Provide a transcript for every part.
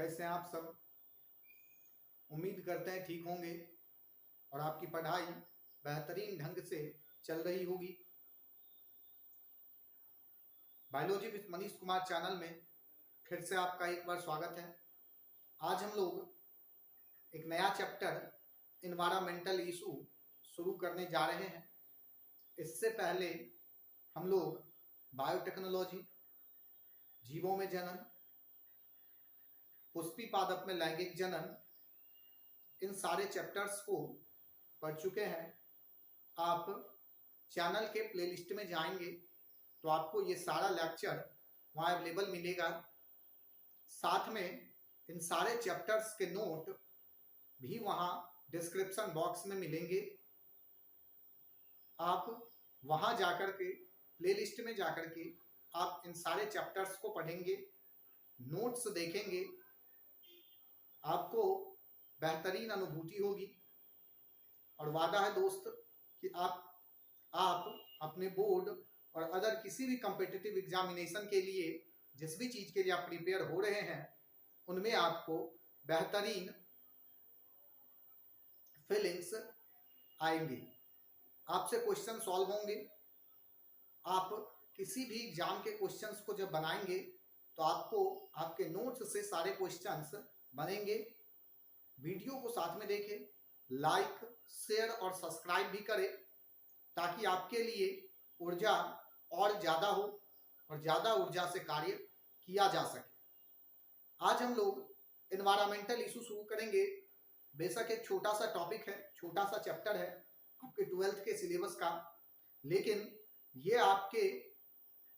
कैसे हैं आप सब। उम्मीद करते हैं ठीक होंगे और आपकी पढ़ाई बेहतरीन ढंग से चल रही होगी। Biology with Manish Kumar channel में फिर से आपका एक बार स्वागत है। आज हम लोग एक नया चैप्टर इन्वायरमेंटल इशू शुरू करने जा रहे हैं। इससे पहले हम लोग बायोटेक्नोलॉजी, जीवों में जनन, पुष्पी पादप में लैंगिक जनन, इन सारे चैप्टर्स को पढ़ चुके हैं। आप चैनल के प्लेलिस्ट में जाएंगे तो आपको ये सारा लेक्चर वहाँ अवेलेबल मिलेगा। साथ में इन सारे चैप्टर्स के नोट भी वहाँ डिस्क्रिप्शन बॉक्स में मिलेंगे। आप वहाँ जाकर के प्लेलिस्ट में जाकर के आप इन सारे चैप्टर्स को पढ़ेंगे, नोट्स देखेंगे, आपको बेहतरीन अनुभूति होगी। और वादा है दोस्त कि आप अपने बोर्ड और अदर किसी भी कॉम्पिटिटिव एग्जामिनेशन के लिए जिस भी चीज़ के लिए आप प्रिपेयर हो रहे हैं उनमें आपको बेहतरीन फीलिंग्स आएंगे। आपसे क्वेश्चन सॉल्व होंगे। आप किसी भी एग्जाम के क्वेश्चंस को जब बनाएंगे तो आपको आपके नोट्स से सारे क्वेश्चंस बनेंगे। वीडियो को साथ में देखें, लाइक, शेयर और सब्सक्राइब भी करें ताकि आपके लिए ऊर्जा और ज़्यादा हो और ज़्यादा ऊर्जा से कार्य किया जा सके। आज हम लोग इन्वायरमेंटल इशू शुरू करेंगे। बेशक एक छोटा सा टॉपिक है, छोटा सा चैप्टर है आपके 12th के सिलेबस का, लेकिन ये आपके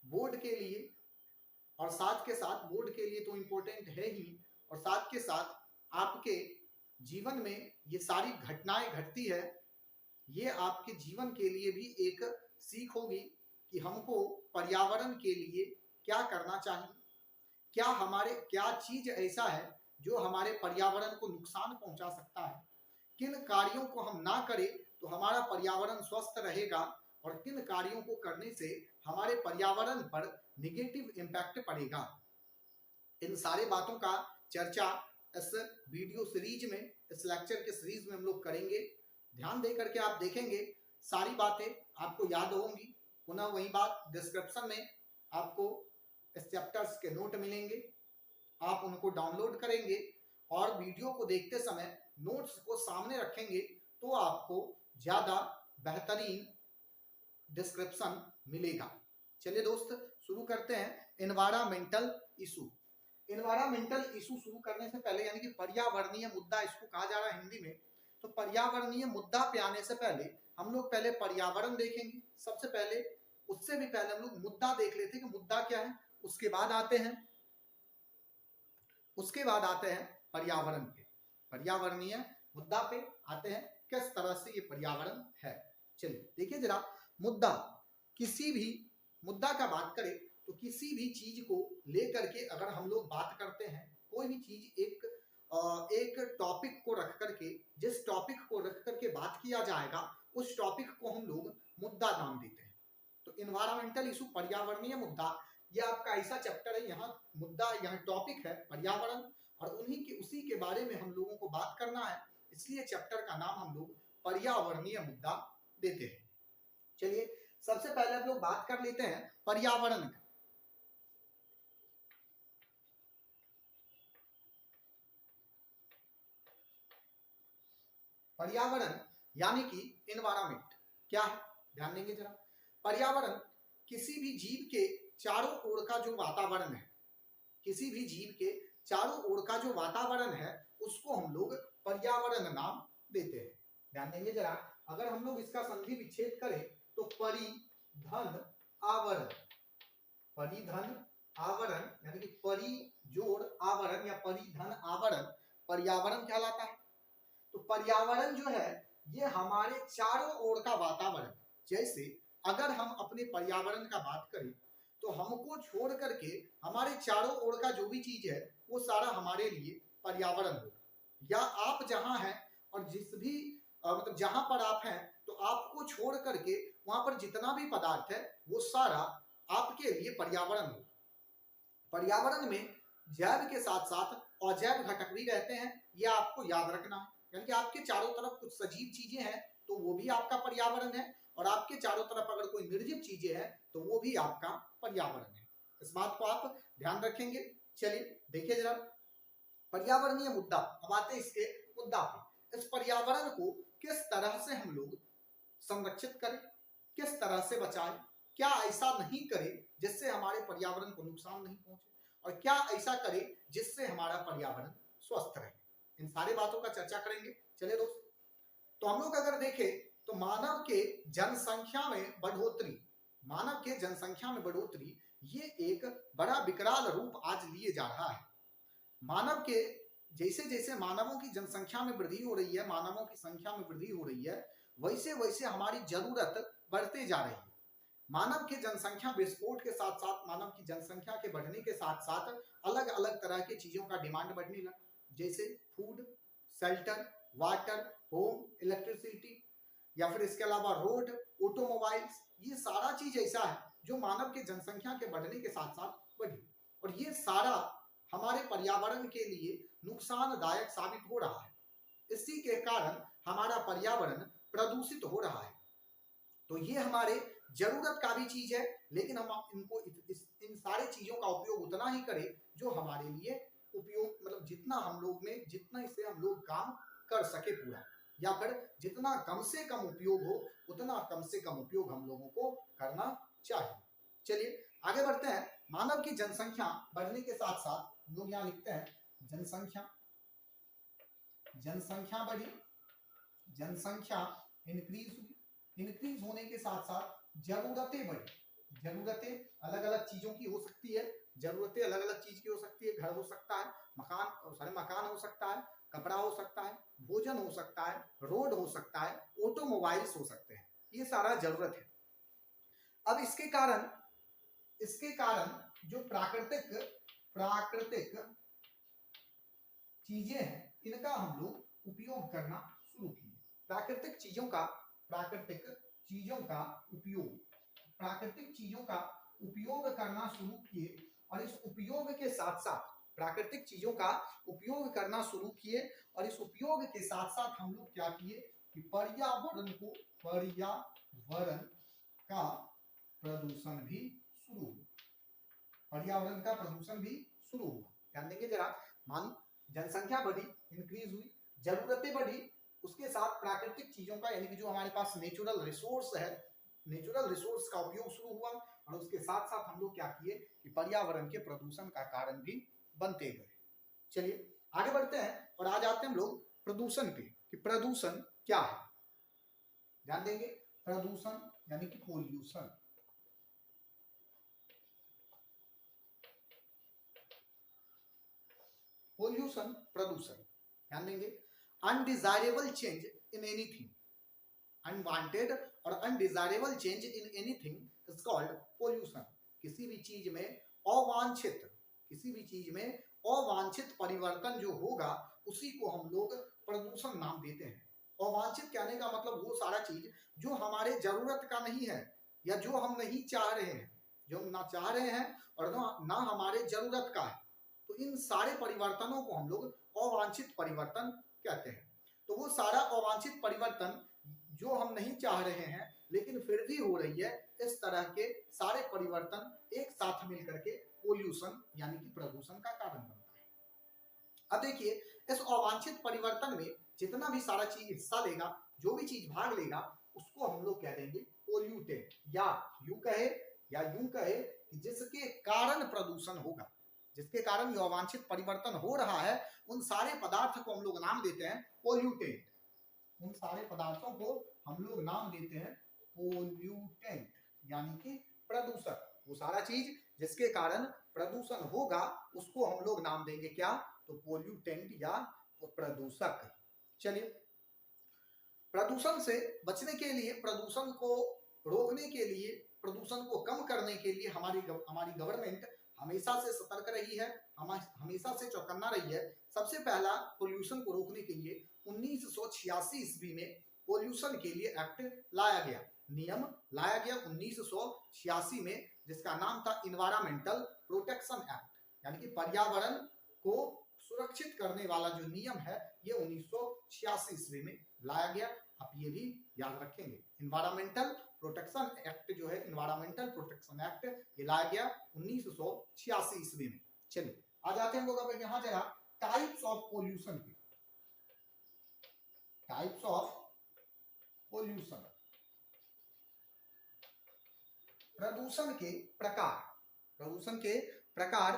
बोर्ड के लिए और साथ के साथ बोर्ड के लिए तो इम्पोर्टेंट है ही, और साथ के साथ आपके जीवन में ये सारी घटनाएं घटती है, ये आपके जीवन के लिए भी एक सीख होगी कि हमको पर्यावरण के लिए क्या करना चाहिए। क्या चीज ऐसा है जो हमारे पर्यावरण को नुकसान पहुंचा सकता है, किन कार्यों को हम ना करें तो हमारा पर्यावरण स्वस्थ रहेगा और किन कार्यों को करने से हमारे पर्यावरण पर निगेटिव इम्पैक्ट पड़ेगा। इन सारे बातों का चर्चा इस वीडियो सीरीज में, इस लेक्चर के सीरीज में हम लोग करेंगे। ध्यान दे करके आप देखेंगे, सारी बातें आपको याद होंगी। पुनः वही बात, डिस्क्रिप्शन में आपको इस चैप्टर्स के नोट मिलेंगे, आप उनको डाउनलोड करेंगे और वीडियो को देखते समय नोट्स को सामने रखेंगे तो आपको ज़्यादा बेहतरीन डिस्क्रिप्शन मिलेगा। चलिए दोस्त, शुरू करते हैं एनवायरमेंटल इशू। एनवायरमेंटल इशू शुरू करने से पहले, यानी कि पर्यावरणीय मुद्दा इसको कहा जा रहा है हिंदी में, तो पर्यावरणीय मुद्दा पे आने से पहले हम लोग पहले पर्यावरण देखेंगे सबसे पहले। उससे भी पहले हम लोग मुद्दा देख लेते हैं कि मुद्दा क्या है। उसके बाद आते हैं पर्यावरण पे, पर्यावरणीय मुद्दा पे आते हैं किस तरह से ये पर्यावरण है। चलिए देखिए जरा, मुद्दा, किसी भी मुद्दा का बात करें तो किसी भी चीज को लेकर के अगर हम लोग बात करते हैं, कोई भी चीज एक टॉपिक को रख करके, जिस टॉपिक को रख करके बात किया जाएगा उस टॉपिक को हम लोग मुद्दा नाम देते हैं। तो इन्वायरमेंटल इशू, पर्यावरणीय मुद्दा, ये आपका ऐसा चैप्टर है, यहाँ मुद्दा, यहाँ टॉपिक है पर्यावरण, और उसी के बारे में हम लोगों को बात करना है, इसलिए चैप्टर का नाम हम लोग पर्यावरणीय मुद्दा देते हैं। चलिए सबसे पहले हम लोग बात कर लेते हैं पर्यावरण का। पर्यावरण यानी कि एनवायरनमेंट क्या है, ध्यान देंगे जरा। पर्यावरण किसी भी जीव के चारों ओर का जो वातावरण है, किसी भी जीव के चारों ओर का जो वातावरण है उसको हम लोग पर्यावरण नाम देते हैं। ध्यान देंगे जरा, अगर हम लोग इसका संधि विच्छेद करें तो परिधन आवरण, परिधन आवरण यानी कि परि जोड़ आवरण या परिधन आवरण पर्यावरण कहलाता है। तो पर्यावरण जो है ये हमारे चारों ओर का वातावरण, जैसे अगर हम अपने पर्यावरण का बात करें तो हमको छोड़ करके हमारे चारों ओर का जो भी चीज है वो सारा हमारे लिए पर्यावरण होगा। या आप जहां हैं और जिस भी मतलब जहां पर आप हैं, तो आपको छोड़ करके वहां पर जितना भी पदार्थ है वो सारा आपके लिए पर्यावरण होगा। पर्यावरण में जैव के साथ साथ और जैव घटक भी रहते हैं, ये आपको याद रखना है। यानी कि आपके चारों तरफ कुछ सजीव चीजें हैं तो वो भी आपका पर्यावरण है, और आपके चारों तरफ अगर कोई निर्जीव चीजें हैं तो वो भी आपका पर्यावरण है। इस बात को आप ध्यान रखेंगे। चलिए देखिए जरा पर्यावरणीय मुद्दा। अब आते हैं इसके मुद्दा पे। इस पर्यावरण को किस तरह से हम लोग संरक्षित करें, किस तरह से बचाएं, क्या ऐसा नहीं करें जिससे हमारे पर्यावरण को नुकसान नहीं पहुंचे, और क्या ऐसा करें जिससे हमारा पर्यावरण स्वस्थ रहे। इन सारी बातों का चर्चा करेंगे। चलिए दोस्त, तो हम लोग अगर देखें तो मानव के जनसंख्या में बढ़ोतरी, मानव के जनसंख्या में बढ़ोतरी ये एक बड़ा विकराल रूप आज लिए जा रहा है। मानव के जैसे जैसे मानवों की जनसंख्या में वृद्धि हो रही है, मानवों की संख्या में वृद्धि हो रही है, वैसे वैसे हमारी जरूरत बढ़ते जा रही है। मानव की जनसंख्या विस्फोट के साथ साथ, मानव की जनसंख्या के बढ़ने के साथ साथ अलग अलग तरह की चीजों का डिमांड बढ़ने लगा, जैसे food, shelter, water, home, electricity, या फिर इसके अलावा रोड, ऑटोमोबाइल्स। ये सारा चीज ऐसा है जो मानव की जनसंख्या के बढ़ने के साथ साथ बढ़ी, और ये सारा हमारे पर्यावरण के लिए नुकसानदायक साबित हो रहा है। इसी के कारण हमारा पर्यावरण प्रदूषित हो रहा है। तो ये हमारे जरूरत का भी चीज है, लेकिन हम इनको इन सारे चीजों का उपयोग उतना ही करें जो हमारे लिए उपयोग, मतलब जितना हम लोग में, जितना इससे हम लोग काम कर सके पूरा, या फिर जितना कम से कम उपयोग हो उतना कम से कम उपयोग हम लोगों को करना चाहिए। चलिए आगे बढ़ते हैं। मानव की जनसंख्या बढ़ने के साथ साथ लोग यहाँ लिखते हैं जनसंख्या, जनसंख्या बढ़ी, जनसंख्या इंक्रीज हुई, इंक्रीज होने के साथ साथ जरूरतें बढ़ी। जरूरतें अलग अलग चीजों की हो सकती है, जरूरतें अलग अलग चीज की हो सकती है। घर हो सकता है, मकान हो सकता है, कपड़ा हो सकता है, भोजन हो सकता है, रोड हो सकता है, ऑटोमोबाइल्स हो सकते हैं। ये सारा जरूरत है। अब इसके कारण जो प्राकृतिक चीजें हैं इनका हम लोग उपयोग करना शुरू किए। प्राकृतिक चीजों का उपयोग करना शुरू किए, और इस उपयोग के साथ साथ प्राकृतिक चीजों का उपयोग करना शुरू किए, और इस उपयोग के साथ साथ हम लोग क्या किए कि पर्यावरण का प्रदूषण भी शुरू हुआ। पर्यावरण का प्रदूषण भी शुरू हुआ। ध्यान देंगे जरा, मान जनसंख्या बढ़ी, इंक्रीज हुई, जरूरतें बढ़ी, उसके साथ प्राकृतिक चीजों का, यानी कि जो हमारे पास नेचुरल रिसोर्स है, नेचुरल रिसोर्स का उपयोग शुरू हुआ, और उसके साथ साथ हम लोग क्या किए कि पर्यावरण के प्रदूषण का कारण भी बनते गए। चलिए आगे बढ़ते हैं और आज आते हैं हम लोग प्रदूषण पे, कि प्रदूषण क्या है। ध्यान देंगे, प्रदूषण यानी कि पोल्यूशन। पोल्यूशन, प्रदूषण। ध्यान देंगे, undesirable change in anything, unwanted और undesirable change in anything is called pollution. किसी भी चीज में अवांछित परिवर्तन जो होगा उसी को हम लोग प्रदूषण नाम देते हैं। अवांछित कहने का मतलब वो सारा चीज जो हमारे जरूरत का नहीं है, या जो हम नहीं चाह रहे हैं, जो हम ना चाह रहे हैं और ना हमारे जरूरत का है, तो इन सारे परिवर्तनों को हम लोग अवांछित परिवर्तन कहते हैं। तो वो सारा अवांछित परिवर्तन जो हम नहीं चाह रहे हैं लेकिन फिर भी हो रही है, इस तरह के सारे परिवर्तन एक साथ मिलकर के पोल्यूशन यानी कि प्रदूषण का कारण बनता है। अब देखिए, इस अवांछित परिवर्तन में जितना भी सारा चीज हिस्सा लेगा, जो भी चीज भाग लेगा, उसको हम लोग कह देंगे पोल्यूटेंट, या यूं कहे कि जिसके कारण प्रदूषण होगा, जिसके कारण ये अवांछित परिवर्तन हो रहा है, उन सारे पदार्थ को हम लोग नाम देते हैं पोल्यूटेंट। उन सारे पदार्थों को हम लोग नाम देते हैं पोल्यूटेंट, यानी कि प्रदूषक। वो सारा चीज जिसके कारण प्रदूषण होगा उसको हम लोग नाम देंगे क्या, तो पोल्यूटेंट या प्रदूषक। चलिए, प्रदूषण से बचने के लिए, प्रदूषण को रोकने के लिए, प्रदूषण को कम करने के लिए हमारी गवर्नमेंट हमेशा से सतर्क रही है, हमेशा से चौकन्ना रही है। सबसे पहला पोल्यूशन को रोकने के लिए 1986 ईस्वी में पोल्यूशन के लिए एक्ट लाया गया, नियम लाया गया 1986 में, जिसका नाम था इन्वायरमेंटल प्रोटेक्शन एक्ट, यानी कि पर्यावरण को सुरक्षित करने वाला जो नियम है ये 1986 ईस्वी में लाया गया। आप ये भी याद रखेंगे। इन्वायरमेंटल प्रोटेक्शन एक्ट जो है, इन्वायरमेंटल प्रोटेक्शन एक्ट, ये लाया गया 1986 ईस्वी में। चलिए आ जाते हैं लोग अब यहाँ जरा टाइप्स ऑफ पोल्यूशन की। टाइप्स ऑफ पोल्यूशन, प्रदूषण के प्रकार। प्रदूषण के प्रकार।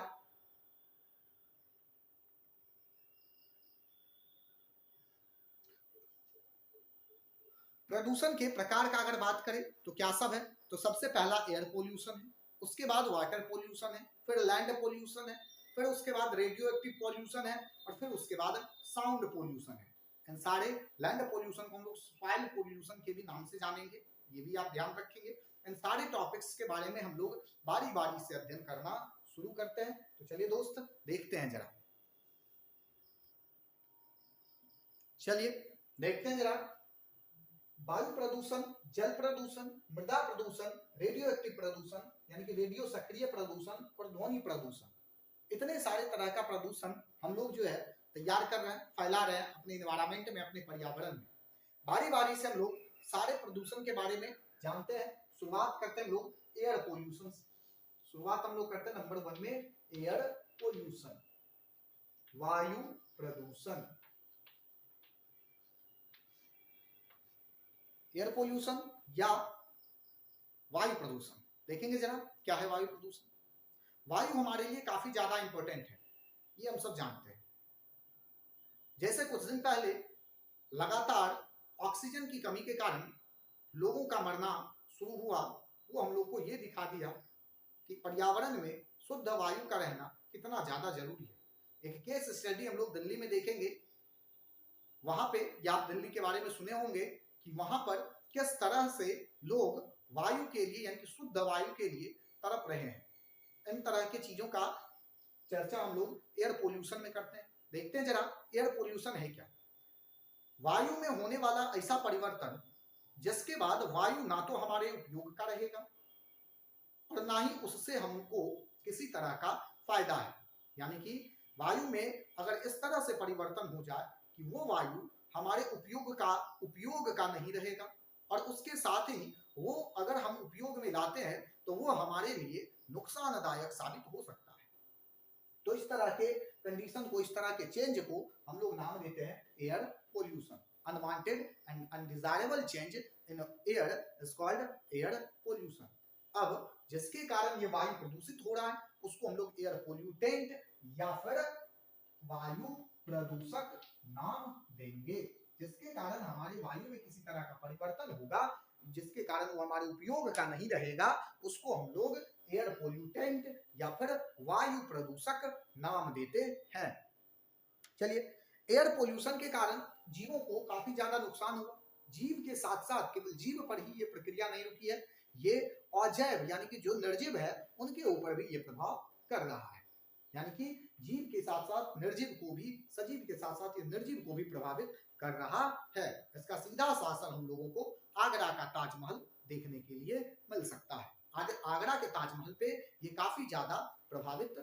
प्रदूषण के प्रकार का अगर बात करें तो क्या सब है, तो सबसे पहला एयर पोल्यूशन है, उसके बाद वाटर पोल्यूशन है, फिर लैंड पोल्यूशन है, फिर उसके बाद रेडियो एक्टिव पोल्यूशन है, और फिर उसके बाद साउंड पोल्यूशन है। इन सारे लैंड पोल्यूशन को हम लोग सॉइल पोल्यूशन के भी नाम से जानेंगे, ये भी आप ध्यान रखेंगे। इन सारे टॉपिक्स के बारे में हम लोग बारी बारी से अध्ययन करना शुरू करते हैं। तो चलिए दोस्त देखते हैं जरा, चलिए देखते हैं जरा। वायु प्रदूषण, जल प्रदूषण, मृदा प्रदूषण, रेडियो एक्टिव प्रदूषण यानी कि रेडियो सक्रिय प्रदूषण और ध्वनि प्रदूषण, इतने सारे तरह का प्रदूषण हम लोग जो है तैयार कर रहे हैं, फैला रहे हैं अपने एनवायरमेंट में, अपने पर्यावरण में। बारी बारी से हम लोग सारे प्रदूषण के बारे में जानते हैं। शुरुआत करते हैं लोग एयर पोल्यूशन। शुरुआत हम लोग करते हैं नंबर 1 में एयर पोल्यूशन, वायु प्रदूषण। एयर पोल्यूशन या वायु प्रदूषण देखेंगे जरा क्या है वायु प्रदूषण। वायु हमारे लिए काफी ज्यादा इंपॉर्टेंट है, ये हम सब जानते हैं। जैसे कुछ दिन पहले लगातार ऑक्सीजन की कमी के कारण लोगों का मरना शुरू हुआ, वो हम लोग को ये दिखा दिया कि पर्यावरण में शुद्ध वायु का रहना कितना ज्यादा जरूरी है। एक केस स्टडी हम लोग दिल्ली में देखेंगे, वहां पे, या आप दिल्ली के बारे में सुने होंगे कि वहां पर किस तरह से लोग वायु के लिए यानी कि शुद्ध वायु के लिए तड़प रहे हैं। इन तरह की चीजों का चर्चा हम लोग एयर पोल्यूशन में करते हैं। देखते हैं जरा एयर पोल्यूशन है क्या। वायु में होने वाला ऐसा परिवर्तन जिसके बाद वायु ना तो हमारे उपयोग का रहेगा और ना ही उससे हमको किसी तरह का फायदा है। यानी कि वायु में अगर इस तरह से परिवर्तन हो जाए कि वो वायु हमारे उपयोग का नहीं रहेगा, और उसके साथ ही वो अगर हम उपयोग में लाते हैं तो वो हमारे लिए नुकसानदायक साबित हो सकता है। तो इस तरह के कंडीशन को, इस तरह के चेंज को हम लोग नाम देते हैं air pollution. Unwanted and undesirable change in air is called air pollution. अब जिसके कारण ये वायु प्रदूषित हो रहा है उसको हम लोग एयर पोल्यूटेंट या फिर वायु प्रदूषक नाम देंगे। जिसके कारण हमारी वायु में किसी तरह का परिवर्तन होगा, जिसके कारण वो हमारे उपयोग का नहीं रहेगा, उसको हम लोग एयर पोल्यूटेंट या फिर वायु प्रदूषक नाम देते हैं। चलिए, एयर पोल्यूशन के कारण जीवों को काफी ज्यादा नुकसान हुआ। जीव के साथ साथ केवल जीव पर ही ये प्रक्रिया नहीं रुकी है, ये अजैव यानी कि जो निर्जीव है उनके ऊपर भी ये प्रभाव कर रहा है। यानी कि जीव के साथ साथ निर्जीव को भी, सजीव के साथ साथ ये निर्जीव को भी प्रभावित कर रहा है। इसका सीधा सा असर हम लोगों को आगरा का ताजमहल देखने के लिए मिल सकता है। आगरा के ताजमहल पे ये काफी ज्यादा प्रभावित,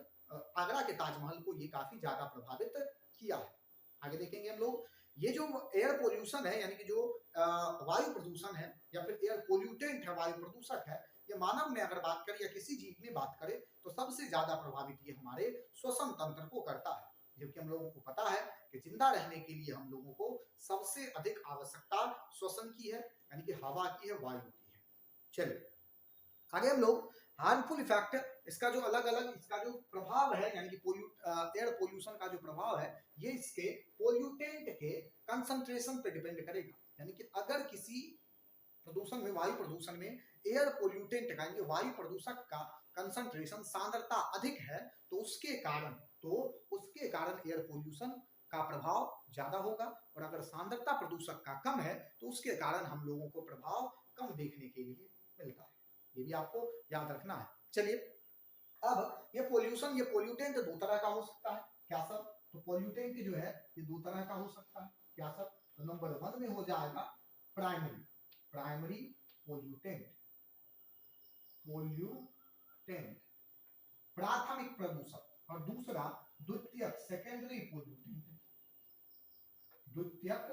आगरा के ताजमहल को ये काफी ज्यादा प्रभावित किया है। आगे देखेंगे हम लोग, ये जो एयर पोल्यूशन है यानी कि जो वायु प्रदूषण है या फिर एयर पोल्यूटेंट है, वायु प्रदूषक है, ये मानव में अगर बात करें या किसी जीव में बात करें तो सबसे ज्यादा प्रभावित ये हमारे श्वसन तंत्र को करता है। जबकि हम लोगों को पता है कि जिंदा रहने के लिए हम लोगों को सबसे अधिक आवश्यकता श्वसन की है, यानी कि हवा की है, वायु की है। चलिए आगे हम लोग हार्मफुल इफेक्ट, इसका जो अलग अलग इसका जो प्रभाव है यानी कि एयर पोल्यूशन का जो प्रभाव है ये इसके पोल्यूटेंट के कंसंट्रेशन पे डिपेंड करेगा। यानी कि अगर किसी प्रदूषण में, वायु प्रदूषण में एयर पोल्यूटेंट का यानी वायु प्रदूषक का कंसंट्रेशन, सांद्रता अधिक है तो उसके कारण एयर पोल्यूशन का प्रभाव ज्यादा होगा, और अगर सांद्रता प्रदूषक का कम है तो उसके कारण हम लोगों को प्रभाव कम देखने के लिए मिलता है। ये भी आपको याद रखना है। चलिए, अब ये पोल्यूशन, ये पोल्यूटेंट दो तरह का हो सकता है। क्या सब? तो पोल्यूटेंट जो है ये दो तरह का हो सकता है। क्या सब? तो नंबर 1 में हो जाएगा प्राइमरी पोल्यूटेंट, प्राथमिक प्रदूषक, और दूसरा द्वितीयक सेकेंडरी पोल्यूटेंट, द्वितीयक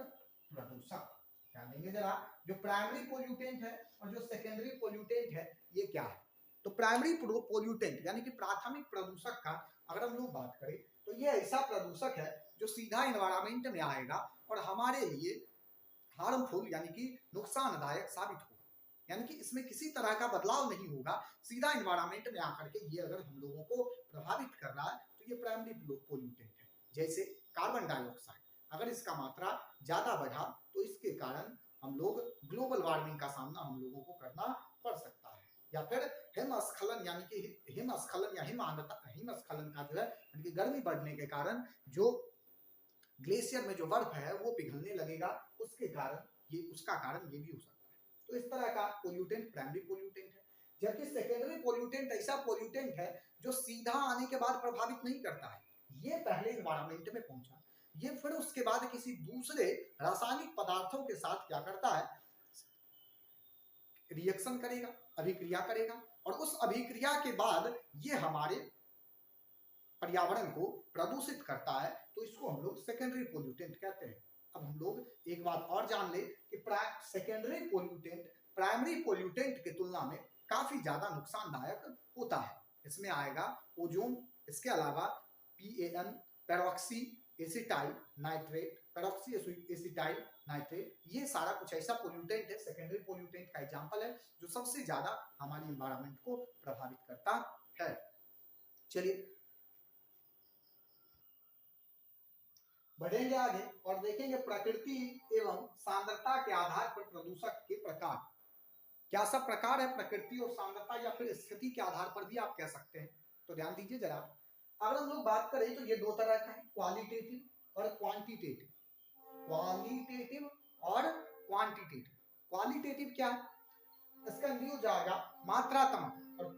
प्रदूषक। क्या लेंगे जरा, जो प्राइमरी पोल्यूटेंट है और जो सेकेंडरी पोल्यूटेंट है ये क्या है। तो प्राइमरी पोल्यूटेंट यानी कि प्राथमिक प्रदूषक का अगर हम लोग बात करें तो ये ऐसा प्रदूषक है जो सीधा एनवायरमेंट में आएगा और हमारे लिए हार्मफुल यानी कि नुकसानदायक साबित होगा, यानी कि इसमें किसी तरह का बदलाव नहीं होगा, सीधा एनवायरमेंट में आकर के ये अगर हम लोगों को प्रभावित कर रहा है तो ये प्राइमरी पोल्यूटेंट है। जैसे कार्बन डाइऑक्साइड, अगर इसका मात्रा ज्यादा बढ़ा तो इसके कारण हम लोग ग्लोबल वार्मिंग का सामना हम लोगों को करना पड़ सकता है। या फिर हिमस्खलन यानी कि हिमस्खलन या हिमस्खलन का जो है यानी कि गर्मी बढ़ने के कारण जो ग्लेशियर में जो बर्फ है वो पिघलने लगेगा, उसके कारण उसका कारण ये भी हो सकता है। तो इस तरह का पोल्यूटेंट प्राइमरी पोल्यूटेंट है। जबकि सेकेंडरी पोल्यूटेंट ऐसा पोल्यूटेंट है जो सीधा आने के बाद प्रभावित नहीं करता है, ये पहले एनवायरमेंट में पहुंचा, ये फिर उसके बाद किसी दूसरे रासायनिक पदार्थों के साथ क्या करता है, रिएक्शन करेगा, अभिक्रिया करेगा, और उस अभिक्रिया के बाद ये हमारे पर्यावरण को प्रदूषित करता है, तो इसको हम लोग सेकेंडरी पोल्यूटेंट कहते हैं। अब हम लोग एक बात और जान ले कि सेकेंडरी पोल्यूटेंट प्राइमरी पोल्यूटेंट की तुलना में काफी ज्यादा नुकसानदायक होता है। इसमें आएगा ओजोन, इसके अलावा PAN peroxy acetyl nitrate, peroxy acetyl nitrate, ये सारा कुछ ऐसा पोल्यूटेंट है, सेकेंडरी पोल्यूटेंट का एग्जांपल है जो सबसे ज्यादा हमारी एनवायरनमेंट को प्रभावित करता है। चलिए बढ़ेंगे आगे और देखेंगे प्रकृति एवं सांद्रता के आधार पर प्रदूषक के प्रकार। क्या सब प्रकार है, प्रकृति और सांद्रता या फिर स्थिति के आधार पर भी आप कह सकते हैं। तो ध्यान दीजिए जरा, अगर हम लोग बात करें तो ये दो तरह का है, क्वालिटेटिव और क्वांटिटेटिव। क्वालिटेटिव और क्वांटिटेटिव। क्वालिटेटिव क्या है, इसका हिंदी हो जाएगा मात्रात्मक, और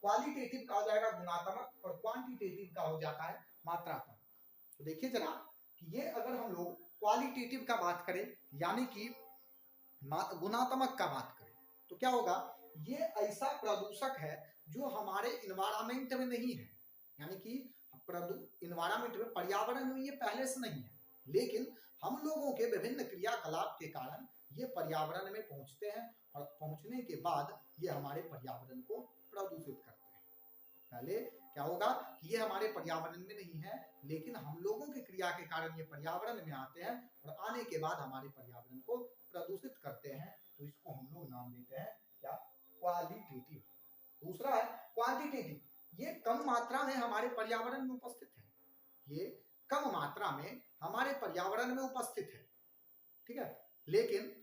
क्वालिटेटिव का हो जाएगा गुणात्मक और क्वांटिटेटिव का हो जाता है मात्रात्मक। तो देखिए जरा कि ये अगर हम लोग क्वालिटेटिव का बात करें यानी कि गुणात्मक का बात करें तो क्या होगा, ये ऐसा प्रदूषक है जो हमारे इन्वायरमेंट में नहीं है, यानी कि इन्वायरमेंट में पर्यावरण में ये पहले से नहीं है, लेकिन हम लोगों के विभिन्न क्रियाकलाप के कारण ये पर्यावरण में पहुंचते हैं और पहुंचने के बाद ये हमारे पर्यावरण को प्रदूषित करते हैं। पहले क्या होगा कि ये हमारे पर्यावरण में नहीं है, लेकिन हम लोगों की क्रिया के कारण ये पर्यावरण में आते हैं और आने के बाद हमारे पर्यावरण को प्रदूषित करते हैं, तो इसको हम लोग नाम देते हैं क्या, क्वालिटेटिव। दूसरा है क्वांटिटेटिव, ये कम मात्रा में हमारे पर्यावरण में उपस्थित है, ये कम मात्रा में हमारे पर्यावरण में उपस्थित है, ठीक है, लेकिन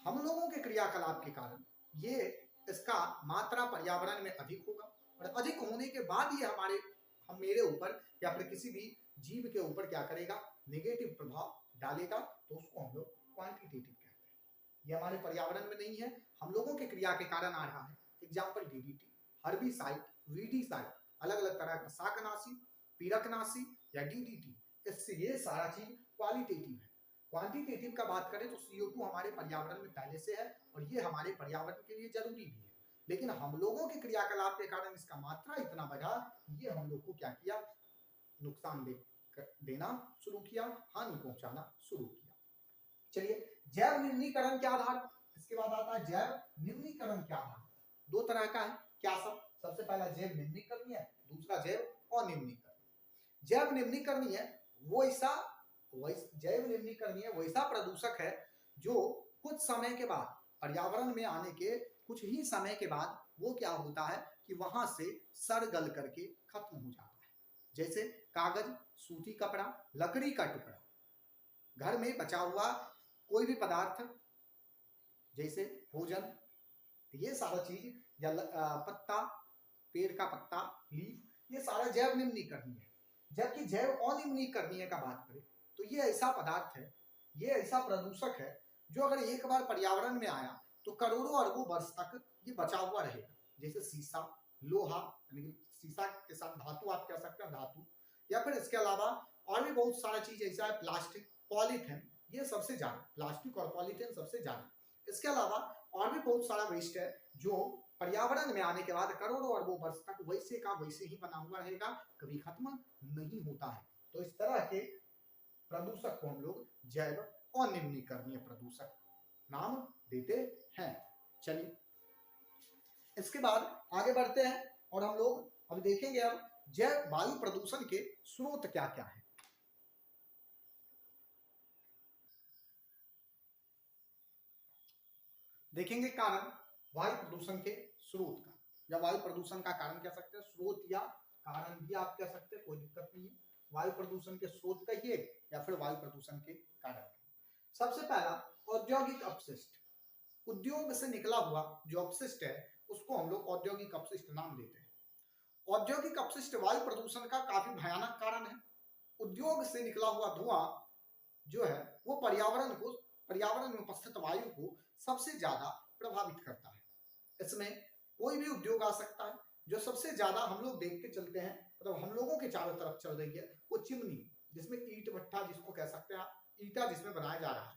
हम लोगों के क्रियाकलाप के कारण ये इसका मात्रा पर्यावरण में अधिक होगा और अधिक होने के बाद ये मेरे ऊपर या फिर किसी भी जीव के ऊपर क्या करेगा, नेगेटिव प्रभाव डालेगा, तो उसको हम लोग क्वांटिटेटिव कहते हैं। ये हमारे पर्यावरण में नहीं है, हम लोगों के क्रिया के कारण आ रहा है। एग्जाम्पल DDT, हर्बिसाइड, वीडीसाइड, अलग अलग तरह का शाकनाशी, पीड़कनाशी या DDT, इससे ये सारा चीज क्वालिटेटिव है। क्वांटिटेटिव का बात करें तो CO2 हमारे पर्यावरण में पहले से है और ये हमारे पर्यावरण के लिए जरूरी भी है, लेकिन हम लोगों के क्रियाकलाप के कारण इसका मात्रा इतना बढ़ा, ये हम लोग को क्या किया, नुकसान देना शुरू किया, हानि पहुंचाना शुरू किया। चलिए जैव निम्नीकरण के आधार, इसके बाद आता है जैव निम्नीकरण के आधार। दो तरह का है, क्या सब, सबसे पहला जैव निम्नीकरणीय, दूसरा जैव अनिम्नीकरणीय। जैव निम्नीकरणीय जैव निम्नीकरणीय वैसा प्रदूषक है जो कुछ समय के बाद, पर्यावरण में आने के कुछ ही समय के बाद वो क्या होता है कि वहां से सड़ गल करके खत्म हो जाता है। जैसे कागज, सूती कपड़ा, लकड़ी का टुकड़ा, घर में बचा हुआ कोई भी पदार्थ जैसे भोजन, ये सारा चीज या पत्ता, पेड़ का पत्ता, लीफ, ये सारा जैव निम्नीकरणीय है। जबकि जैव अनिम्नीकरणीय का बात करें तो ये ऐसा पदार्थ है, ये ऐसा प्रदूषक है जो अगर एक बार पर्यावरण में आया तो करोड़ों अरबों वर्ष तक ये बचा हुआ रहेगा। जैसे शीशा, लोहा, यानी शीशा के साथ धातु आप कह सकते हैं, धातु, या फिर इसके अलावा और भी बहुत सारा चीज ऐसा है, प्लास्टिक, पॉलीथिन, ये सबसे ज्यादा, प्लास्टिक और पॉलीथिन सबसे ज्यादा। इसके अलावा और भी बहुत सारा वेस्ट है जो पर्यावरण में आने के बाद करोड़ों अरबों वर्ष तक वैसे का वैसे ही बना हुआ रहेगा, कभी खत्म नहीं होता है। तो इस तरह के प्रदूषक को हम लोग जैव अनिम्नीकरणीय प्रदूषक नाम देते हैं। चलिए इसके बाद आगे बढ़ते हैं और हम लोग अब देखेंगे अब जैव वायु प्रदूषण के स्रोत क्या क्या है। देखेंगे कारण वायु प्रदूषण के स्रोत का, या वायु प्रदूषण का कारण कह सकते हैं, स्रोत या कारण भी आप कह सकते हैं, कोई दिक्कत नहीं है। वायु प्रदूषण के स्रोत कहिए या फिर वायु प्रदूषण के कारण। सबसे पहला औद्योगिक अपशिष्ट, उद्योग से निकला हुआ जो अपशिष्ट है उसको हम लोग औद्योगिक अपशिष्ट नाम देते हैं। औद्योगिक अपशिष्ट वायु प्रदूषण का काफी भयानक कारण है। उद्योग से निकला हुआ धुआं जो है वो पर्यावरण में उपस्थित वायु को सबसे ज्यादा प्रभावित करता है। इसमें कोई भी उद्योग आ सकता है। जो सबसे ज्यादा हम लोग देख के चलते हैं, मतलब हम लोगों के चारों तरफ चल रही है, वो चिमनी, जिसमें ईंट भट्ठा जिसको कह सकते हैं आप, ईंटा जिसमें बनाया जा रहा है,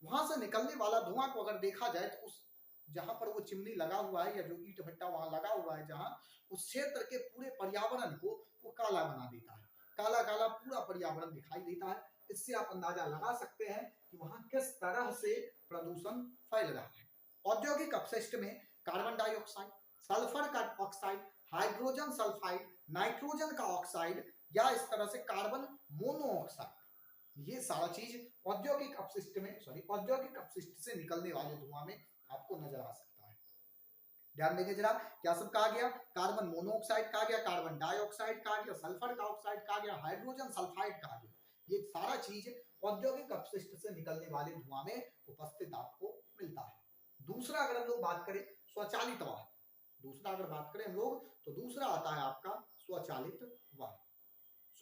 वहां से निकलने वाला धुआं को अगर देखा जाए तो उस जहां पर वो चिमनी लगा हुआ है या जो ईंट भट्टा वहां लगा हुआ है, जहां उस क्षेत्र के पूरे पर्यावरण को वो काला बना देता है। काला काला पूरा पर्यावरण दिखाई देता है। इससे आप अंदाजा लगा सकते हैं कि वहां किस तरह से प्रदूषण फैल रहा है। औद्योगिक अपशिष्ट में कार्बन डाइऑक्साइड, सल्फर का ऑक्साइड, हाइड्रोजन सल्फाइड, नाइट्रोजन का ऑक्साइड या इस तरह से कार्बन मोनोऑक्साइड, ये सारा चीज औद्योगिक अपशिष्ट से निकलने वाले धुआं में आपको नजर आ सकता है। ध्यान देंगे जरा, क्या सब कहा गया, कार्बन मोनोऑक्साइड कहा गया, कार्बन डाइऑक्साइड कहा गया, सल्फर का ऑक्साइड कहा गया, हाइड्रोजन सल्फाइड कहा गया। ये सारा चीज औद्योगिक अपशिष्ट से निकलने वाले धुआं में उपस्थित आपको मिलता है। दूसरा अगर हम लोग बात करें स्वचालित वाहन, दूसरा अगर बात करें हम लोग तो दूसरा आता है आपका स्वचालित वाहन।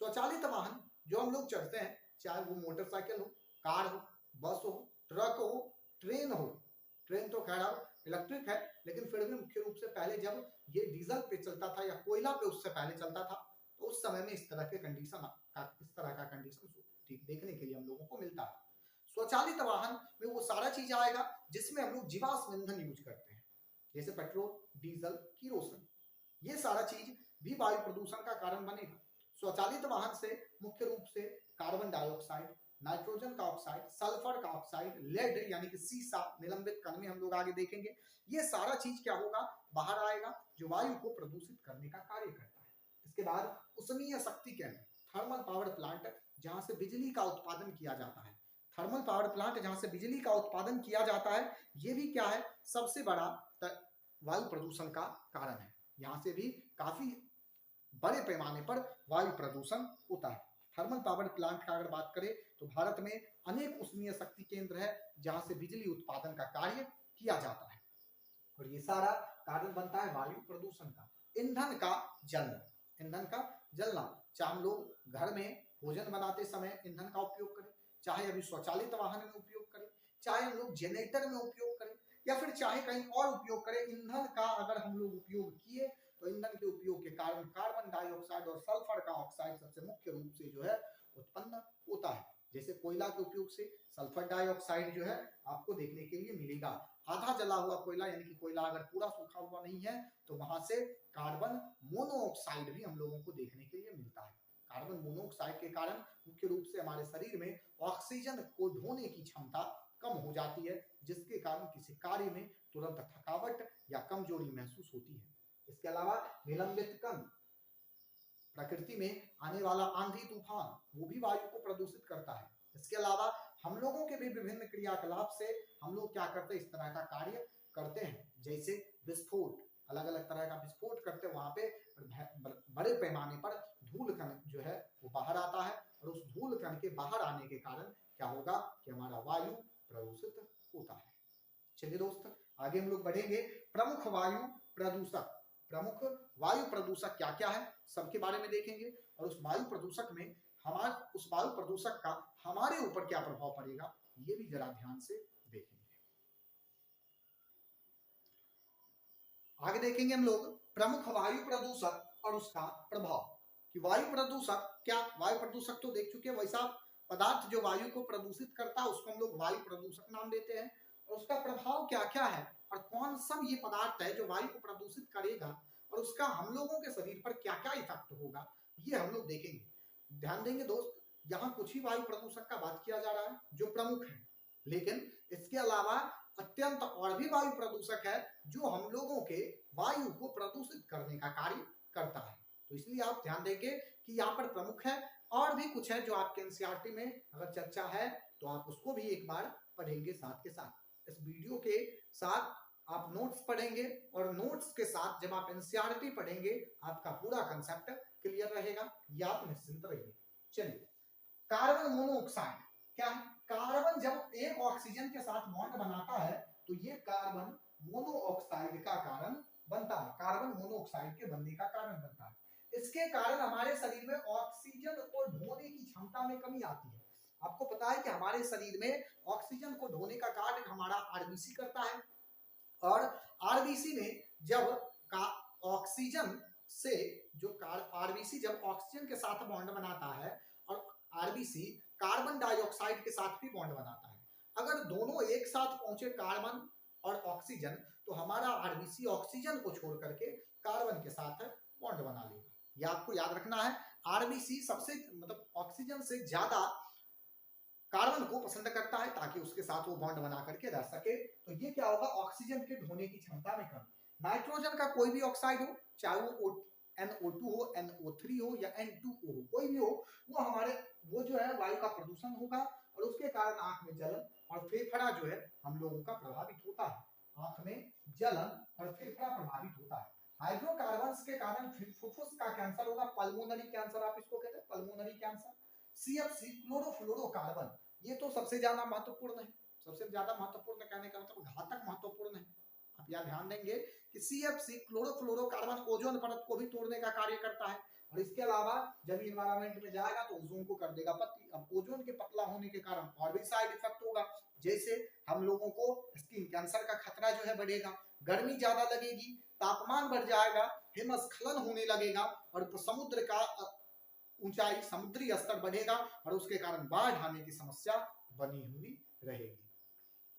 स्वचालित वाहन जो हम लोग चढ़ते हैं, चाहे वो मोटरसाइकिल हो, कार हो, बस हो, ट्रक हो, ट्रेन हो। ट्रेन तो खैर अब इलेक्ट्रिक है, लेकिन फिर भी मुख्य रूप से पहले जब ये डीजल पे चलता था या कोयला पे उससे पहले चलता था, तो उस समय में इस तरह का कंडीशन देखने के लिए हम लोगों को मिलता है। स्वचालित वाहन में वो सारा चीज आएगा जिसमें हम लोग जीवाश्म ईंधन यूज करते हैं, जैसे पेट्रोल, डीजल, किरोसिन। ये सारा चीज भी वायु प्रदूषण का कारण बनेगा। स्वचालित वाहन से मुख्य रूप से कार्बन डाइऑक्साइड, नाइट्रोजन का ऑक्साइड, सल्फर का ऑक्साइड, लेड यानी कि सीसा, निलंबित कण में हम लोग आगे देखेंगे, ये सारा चीज क्या होगा, बाहर आएगा, जो वायु को प्रदूषित करने का कार्य करता है। इसके बाद उष्मीय शक्ति केंद्र, थर्मल पावर प्लांट, जहां से बिजली का उत्पादन किया जाता है। थर्मल पावर प्लांट जहां से बिजली का उत्पादन किया जाता है, ये भी क्या है, सबसे बड़ा वायु प्रदूषण का कारण है। यहाँ से भी काफी बड़े पैमाने पर वायु प्रदूषण होता है। थर्मल पावर प्लांट का अगर बात करें तो भारत में अनेक उष्मीय शक्ति केंद्र है जहां से बिजली उत्पादन का कार्य किया जाता है, और ये सारा कारण बनता है वायु प्रदूषण का। ईंधन का जलना, चाहे हम लोग घर में भोजन बनाते समय ईंधन का उपयोग करें, चाहे अभी स्वचालित वाहन में उपयोग करें, चाहे हम लोग जनरेटर में उपयोग करें, या फिर चाहे कहीं और उपयोग करें, ईंधन का अगर हम लोग उपयोग किए तो ईंधन के उपयोग के कारण कार्बन डाइऑक्साइड और सल्फर का ऑक्साइड सबसे मुख्य रूप से जो है उत्पन्न होता है। जैसे कोयला के उपयोग से सल्फर डाइऑक्साइड जो है आपको देखने के लिए मिलेगा। आधा जला हुआ कोयला, यानी कि कोयला अगर पूरा सूखा हुआ नहीं है तो वहां से कार्बन मोनोऑक्साइड भी हम लोगों को देखने के लिए मिलता है। कार्बन मोनोऑक्साइड के कारण मुख्य रूप से हमारे शरीर में ऑक्सीजन को ढोने की क्षमता कम हो जाती है, जिसके कारण किसी कार्य में तुरंत थकावट या कमजोरी महसूस होती है। इसके अलावा निलंबित कण, प्रकृति में आने वाला आंधी तूफान, वो भी वायु को प्रदूषित करता है। इसके अलावा हम लोगों के भी विभिन्न क्रियाकलाप से हम लोग क्या करते हैं, इस तरह का कार्य करते हैं, जैसे विस्फोट, अलग अलग तरह का विस्फोट करते हैं, वहां पे बड़े पैमाने पर धूल कण जो है वो बाहर आता है, और उस धूल कण के बाहर आने के कारण क्या होगा कि हमारा वायु प्रदूषित होता है। चलिए दोस्त, आगे हम लोग बढ़ेंगे। प्रमुख वायु प्रदूषक, प्रमुख वायु प्रदूषक क्या क्या है सबके बारे में देखेंगे, और उस वायु प्रदूषक में उस वायु प्रदूषक का हमारे ऊपर क्या प्रभाव पड़ेगा, ये भी जरा ध्यान से देखेंगे। आगे देखेंगे हम लोग प्रमुख वायु प्रदूषक और उसका प्रभाव, कि वायु प्रदूषक तो देख चुके हैं, वैसा पदार्थ जो वायु को प्रदूषित करता है उसको हम लोग वायु प्रदूषक नाम देते हैं, और उसका प्रभाव क्या क्या है और कौन सा ये पदार्थ है जो वायु को प्रदूषित करेगा और उसका हम लोगों के शरीर पर क्या क्या इफेक्ट होगा, ये हम लोग देखेंगे। ध्यान देंगे दोस्त, यहाँ कुछ ही वायु प्रदूषक का बात किया जा रहा है जो प्रमुख है, लेकिन इसके अलावा अत्यंत और भी वायु प्रदूषक है जो हम लोगों के वायु को प्रदूषित करने का कार्य करता है। तो इसलिए आप ध्यान देंगे कि यहाँ पर प्रमुख है, और भी कुछ है जो आपके एनसीईआरटी में अगर चर्चा है तो आप उसको भी एक बार पढ़ेंगे साथ के साथ। इस वीडियो के साथ आप नोट्स पढ़ेंगे और नोट्स के साथ जब आप एनसीईआरटी पढ़ेंगे आपका पूरा कंसेप्ट क्लियर रहेगा, ये आप निश्चिंत रहिए। चलिए, कार्बन मोनोऑक्साइड क्या है? कार्बन जब एक ऑक्सीजन के साथ बॉन्ड बनाता है तो ये कार्बन मोनोऑक्साइड का कारण बनता है, कार्बन मोनोऑक्साइड के बनने का कारण बनता है। इसके कारण हमारे शरीर में ऑक्सीजन को ढोने की क्षमता में कमी आती है। आपको पता है कि हमारे शरीर में ऑक्सीजन को ढोने का कार्य हमारा आरबीसी करता है, और आरबीसी में जब ऑक्सीजन से जो आरबीसी जब ऑक्सीजन के साथ बॉन्ड बनाता है और आरबीसी कार्बन डाइऑक्साइड के साथ भी बॉन्ड बनाता है, अगर दोनों एक साथ पहुंचे कार्बन और ऑक्सीजन, तो हमारा आरबीसी ऑक्सीजन को छोड़ करके कार्बन के साथ बॉन्ड बना लेगा। यह आपको याद रखना है, आरबीसी सबसे मतलब ऑक्सीजन से ज्यादा कार्बन को पसंद करता है ताकि उसके साथ वो बॉन्ड बना करके रह सके। तो ये क्या होगा, ऑक्सीजन के ढोने की क्षमता में कमी। नाइट्रोजन का कोई भी ऑक्साइड हो, चाहे वो NO2 हो, NO3 हो या N2O हो, कोई भी हो, वो हमारे वो जो है वायु का प्रदूषण होगा और उसके कारण आंख में जलन और फेफड़ा जो है हम लोगों का प्रभावित होता है, आंख में जलन और फेफड़ा प्रभावित होता है। हाइड्रोकार्बन्स के कारण फुफ्फुस का कैंसर होगा, पल्मोनरी कैंसर आप इसको कहते हैं, पल्मोनरी कैंसर। CFC क्लोरोफ्लोरोकार्बन, ये तो सबसे ज्यादा महत्वपूर्ण है, सबसे ज्यादा महत्वपूर्ण कहने का मतलब घातक महत्वपूर्ण है। आप यहाँ ध्यान देंगे कि CFC क्लोरोफ्लोरोकार्बन ओजोन परत को भी तोड़ने का कार्य करता है, और इसके अलावा जब इन्वायरमेंट में जाएगा तो ओजोन को कर देगा पतली। अब ओजोन के पतला होने के कारण और भी साइड इफेक्ट होगा, जैसे हम लोगों को स्किन कैंसर का खतरा जो है बढ़ेगा, गर्मी ज्यादा लगेगी, तापमान बढ़ जाएगा, हिमस्खलन होने लगेगा और समुद्र का ऊंचाई, समुद्री स्तर बढ़ेगा और उसके कारण बाढ़ आने की समस्या बनी हुई रहेगी।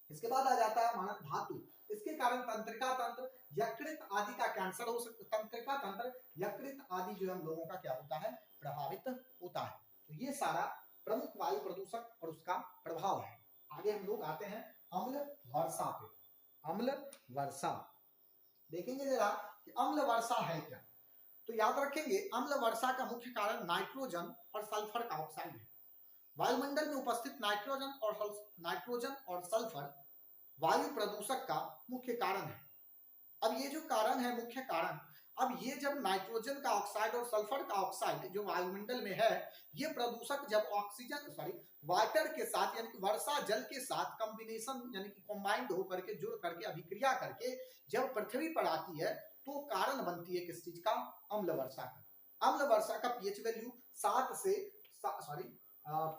इसके बाद आ जाता है मानक धातु, इसके कारण तंत्रिका तंत्र, यकृत आदि का कैंसर हो सकता है। तंत्रिका तंत्र, यकृत आदि जो हम लोगों का क्या होता है, प्रभावित होता है। तो ये सारा प्रमुख वायु प्रदूषक और उसका प्रभाव है। आगे हम लोग आते हैं अम्ल वर्षा पे। अम्ल वर्षा देखेंगे जरा कि अम्ल वर्षा है क्या। तो याद रखेंगे, अम्ल वर्षा का मुख्य कारण नाइट्रोजन और सल्फर का ऑक्साइड है। वायुमंडल में उपस्थित नाइट्रोजन और सल्फर वायु प्रदूषक का मुख्य कारण है। अब ये जो कारण है, मुख्य कारण, अब ये जब नाइट्रोजन का ऑक्साइड और सल्फर का ऑक्साइड जो वायुमंडल में है, ये प्रदूषक जब ऑक्सीजन वाटर के साथ यानी कि वर्षा जल के साथ कॉम्बिनेशन यानी कि कंबाइंड होकर के जुड़ करके अभिक्रिया करके जब पृथ्वी पर आती है तो कारण बनती है किस चीज का, अम्ल वर्षा का। अम्ल वर्षा का पीएच वैल्यू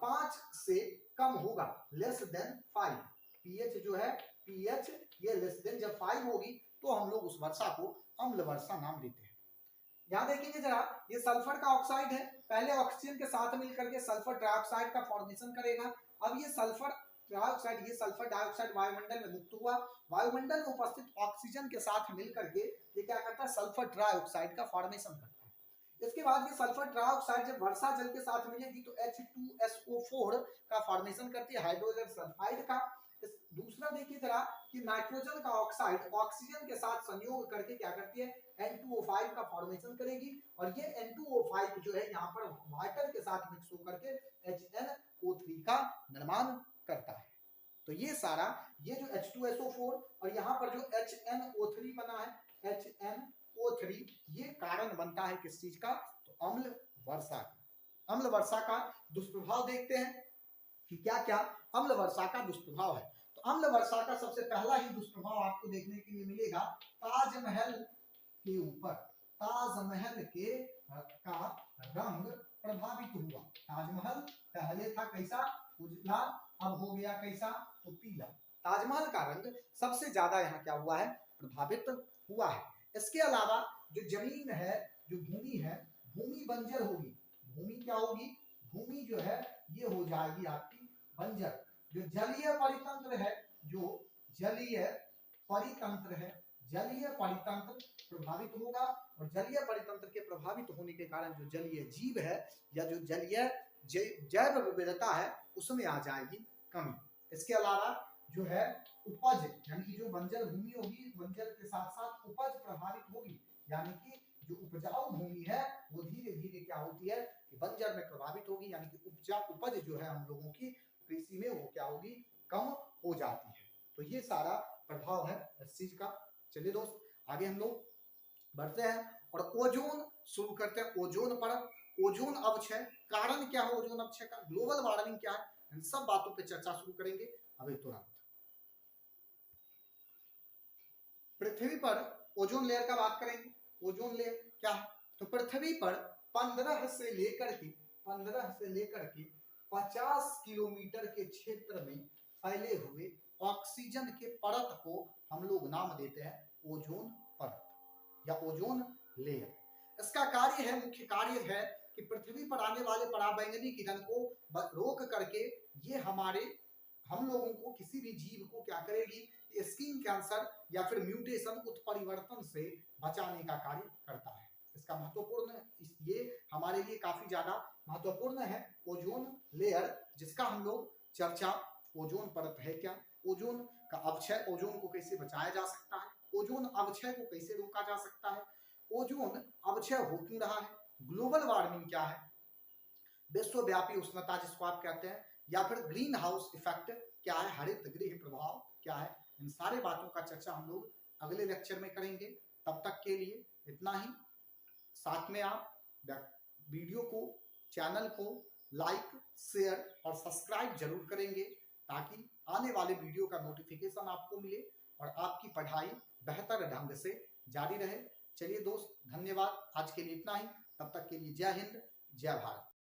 5 से कम होगा, लेस देन 5। पीएच जो है, पीएच ये लेस देन जब 5 होगी तो हम लोग उस वर्षा को अम्ल वर्षा नाम देते हैं। यहाँ देखेंगे जरा, ये सल्फर का ऑक्साइड है, पहले ऑक्सीजन के साथ मिलकर के सल्फर डाइऑक्साइड का फॉर्मेशन करेगा। अब ये सल्फर डाइऑक्साइड, ये सल्फर डाइऑक्साइड वायुमंडल में मुक्त हुआ, वायुमंडल में उपस्थित ऑक्सीजन के साथ मिलकर के ये क्या करता है, सल्फर डाइऑक्साइड का फॉर्मेशन करता है। इसके बाद ये सल्फर डाइऑक्साइड जब वर्षा जल के साथ मिलेगी तो H2SO4 का फॉर्मेशन करती है, हाइड्रोजन सल्फाइड का। दूसरा देखिए जरा कि नाइट्रोजन का ऑक्साइड ऑक्सीजन के साथ संयोग करके क्या करती है, N2O5 का फॉर्मेशन करेगी, और ये N2O5 जो है यहाँ पर वाटर के साथ मिक्स होकर के HNO3 का निर्माण करता है। तो ये सारा, ये जो H2SO4 और यहाँ पर जो HNO3 बना है, HNO3, ये कारण बनता है किस चीज का, तो अम्ल वर्षा का। अम्ल वर्षा का दुष्प्रभाव देखते हैं कि क्या क्या अम्ल वर्षा का दुष्प्रभाव है। तो अम्ल वर्षा का सबसे पहला ही दुष्प्रभाव आपको देखने के लिए मिलेगा ताजमहल के ऊपर। ताजमहल के का रंग प्रभावित हुआ। ताजमहल पहले था कैसा, उजला, अब हो गया कैसा, तो पीला। ताजमहल का रंग सबसे ज्यादा यहाँ क्या हुआ है, प्रभावित हुआ है। इसके अलावा जो जमीन है, जो भूमि है, भूमि बंजर होगी। भूमि क्या होगी, भूमि जो है ये हो जाएगी आपकी बंजर। जो जलीय परितंत्र है, जो जलीय परितंत्र है, जलीय परितंत्र प्रभावित होगा, और जलीय परितंत्र के प्रभावित होने के कारण जो जलीय जीव है या जो जलीय जैव विविधता है उसमें आ जाएगी कमी। इसके अलावा जो है उपज, यानी कि जो बंजर भूमि होगी, बंजर के साथ साथ उपज प्रभावित होगी, यानी कि जो उपजाऊ भूमि है वो धीरे धीरे क्या होती है कि बंजर में प्रभावित होगी, यानी कि उपज जो है हम लोगों की कृषि में वो क्या होगी, कम हो जाती है। तो ये सारा प्रभाव है इस चीज का। चलिए दोस्त आगे हम लोग बढ़ते हैं और ओजोन शुरू करते हैं। ओजोन परत, ओजोन अवक्षय, कारण क्या है ओजोन अवक्षय का, ग्लोबल वार्मिंग क्या है, इन सब बातों पे चर्चा शुरू करेंगे अभी तुरंत। पृथ्वी पर ओजोन लेयर का बात करेंगे। ओजोन लेयर क्या है, तो पृथ्वी पर 15 से लेकर के 50 किलोमीटर के क्षेत्र में फैले हुए ऑक्सीजन के परत को हम लोग नाम देते हैं ओजोन परत या ओजोन लेयर। इसका कार्य है, मुख्य कार्य है कि पृथ्वी पर आने वाले पराबैंगनी किरण को रोक करके ये हम लोगों को, किसी भी जीव को क्या करेगी, स्किन कैंसर या फिर म्यूटेशन उत्परिवर्तन से बचाने का कार्य करता है। इसका महत्वपूर्ण, ये हमारे लिए काफी ज्यादा महत्वपूर्ण है ओजोन लेयर, जिसका हम लोग चर्चा, ओजोन परत है क्या, ओजोन का अवक्षय, ओजोन को कैसे बचाया जा सकता है, ओजोन अवक्षय को कैसे रोका जा सकता है, ओजोन अवक्षय हो क्यों रहा है, ग्लोबल वार्मिंग क्या है, विश्वव्यापी उष्णता जिसको आप कहते हैं, या फिर ग्रीन हाउस इफेक्ट क्या है, हरित गृह प्रभाव क्या है, इन सारे बातों का चर्चा हम लोग अगले लेक्चर में करेंगे। तब तक के लिए इतना ही। साथ में आप वीडियो को, चैनल को लाइक, शेयर और सब्सक्राइब जरूर करेंगे ताकि आने वाले वीडियो का नोटिफिकेशन आपको मिले और आपकी पढ़ाई बेहतर ढंग से जारी रहे। चलिए दोस्त धन्यवाद, आज के लिए इतना ही। तब तक के लिए जय हिंद, जय भारत।